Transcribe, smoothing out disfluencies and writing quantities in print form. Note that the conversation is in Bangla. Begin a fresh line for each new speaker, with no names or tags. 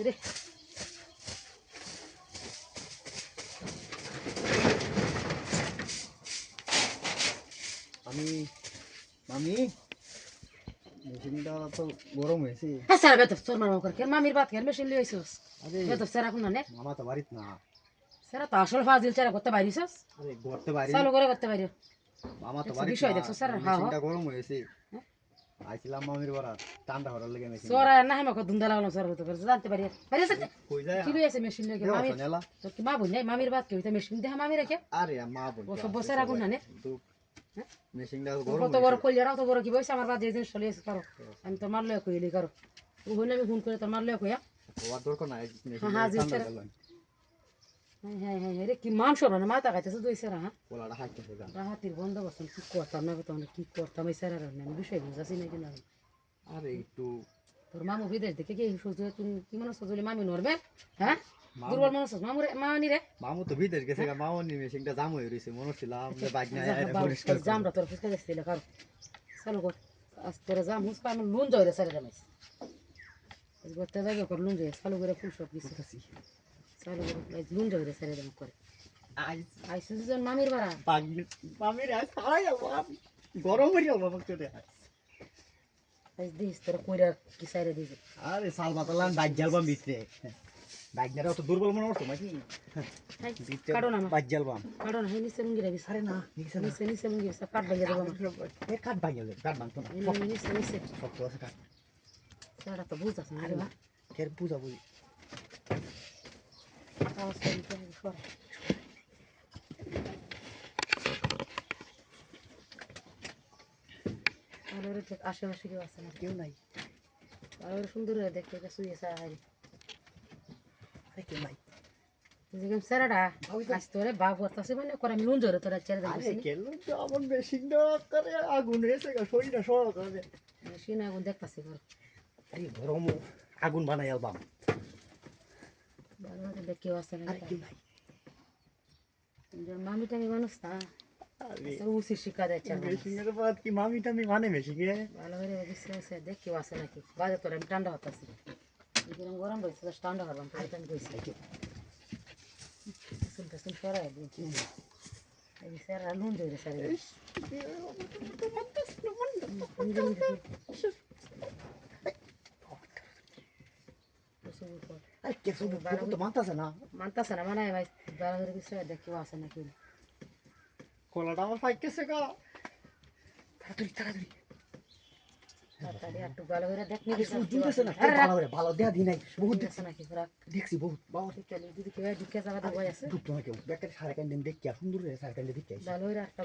রে
আমি মামি মেশিনটা তো গরম হয়েছে।
হ্যাঁ স্যার বেতব তোর মার করে কেন মামির বাত কেন মেশিন লিয়ে আইছস
আরে
বেতব স্যার এখন না
মামা তো বাড়িত না।
স্যার তো আসল ফাজিল স্যার করতে পারিছস
আরে করতে পারি
চালু করে করতে পারিও
মামা তো
দেখছো
বাড়িত
বিষয়
না।
দেখছো স্যার হ্যাঁ হ্যাঁ
মেশিনটা গরম হয়েছে। আইছিলাম মামির বাড়া ঠান্ডা হওয়ার লেগে মেশিন
সোরা না আমাকে ধুন্দা লাগলো স্যার হতে পারে জানতে পারি পারি স্যার
কই যায়
কি লইছে মেশিন লিয়ে
দেও
মামি
সনেলা।
তো কি মা বই নাই মামির বাত কেউ মেশিন দেখা মামি রেখে
আরে মা বোন
ও সব বছর আগুন না নে
তো মেশিনটা গরম
কত বড় কইলারাও তো বড় কি বইছে আমার বাদ যে জিনিস চলে এসে করো আমি তো মারলে কইলি করো ও হইলে আমি ফোন করে তো মারলে কইয়া
ওর দরকার নাই মেশিন
হ্যাঁ
ঠান্ডা
স্যার
গেল।
হ্যাঁ হ্যাঁ হ্যাঁ রে কি মান সব না মাথা খাইতেছে দুই স্যার হ্যাঁ
পোলাটা হাইতেছে গা।
রাহাতির বন্ধ করছেন কি করতাম না তো কি করতাম এই স্যার আমি বিষয় বুঝাছি না কিনা
আরে একটু
তোর মামু বিদেশ দেখে কি সুযোগ তুমি কি মনে সজলি মামি নড়বে হ্যাঁ
মামু
দুর্বল মনে হচ্ছে মামু রে মানি রে
মামু তো বিদেশ গেছে গা। মামনি মেশিনটা জাম হয়ে রইছে মনে ছিলাম যে বাইক না আইরে পরিষ্কার করে।
জামরা তোর ফুসকা যাচ্ছিল কারো চালু কর আজ তোর জাম হুস পা আমি লুন যাই রে স্যার জামাইছি করতে যাবে কর লুন যাই চালু করে ফুল সব কিছু চালু করে লুন যাই রে স্যার জামাই করে
আইস
আইসি যে মামির বাড়া
পাগলি মামির আজ খাই যাবো গরম হয়ে যাবো আমাকে তো
আইস দিস তোর কইরা কি সাইরে দিছে
আরে সাল বাতালাম বাইক জ্বালবাম ভিতরে বাইক না তো দুর্বল মনে হতো নাকি
কাটো না
বাইক জ্বালবাম
কাটো না নিচে লুঙ্গি রাখবি
আরে না নিচে
নিচে নিচে লুঙ্গি সব কাট ভাঙিয়ে দেবো আমার
এ কাট ভাঙ গেল কাট ভাঙতো না
নিচে নিচে
সব তো আছে কাট
সেটা তো বুঝাস না রে বা
এর বুঝা বুঝি
আওয়াজ করতে হবে সরে আর ওর ঠিক আশেপাশে কেউ আছে না
কেউ নাই
আর ওর সুন্দর হয়ে দেখতে এটা শুয়ে সাহারি
কেউ নাই
যেরকম স্যারাটা আজ তোরে বাপ করতেছে মানে করে আমি লুন জোরে তোরা ছেড়ে
আরে
দেখতেছি
কেন তো আমার মেশিনটা করে আগুন হয়েছে গা শরীরটা সর করে
মেশিন আগুন দেখতেছি কর
আরে গরম আগুন বানাই আলবাম
ভালো করে দেখ কেউ আছে না
আরে কেউ নাই
মামি টামি মানুষ না
আরে
উচিত শিক্ষা দিচ্ছে
মেশিনের বাদ কি মামি টামি মানে মেশিনে
ভালো করে বিশ্রাম দেখ কেউ আছে নাকি বাজে তোর আমি ঠান্ডা হতাছি এরকম গরম রয়েছে ঠান্ডা হলাম তো আমি কইছি শুনতে সরাই দিচ্ছি এই স্যার লুন ধরে স্যার
আরে কেসু তো মানতাছে না
মানতাছে না মানে ভাই ভালো করে বিশ্রাম দেখ কেউ আছে নাকি
কলাটা আমার ফাইতেছে গা তাড়াতাড়ি তাড়াতাড়ি
তাড়াতাড়ি একটু ভালো করে দেখ নি
জুড়েছে না ভালো করে ভালো দেয়া দি নাই বহুত
আছে নাকি রাখ
দেখছি বহুত বাবা
দিদি কেউ ঢুকে যাওয়া বই আছে
দুটো না কেউ ব্যাকের সারা কান্ডেন দেখি আর সুন্দর সারা কান্ডে দেখি
ভালো করে একটা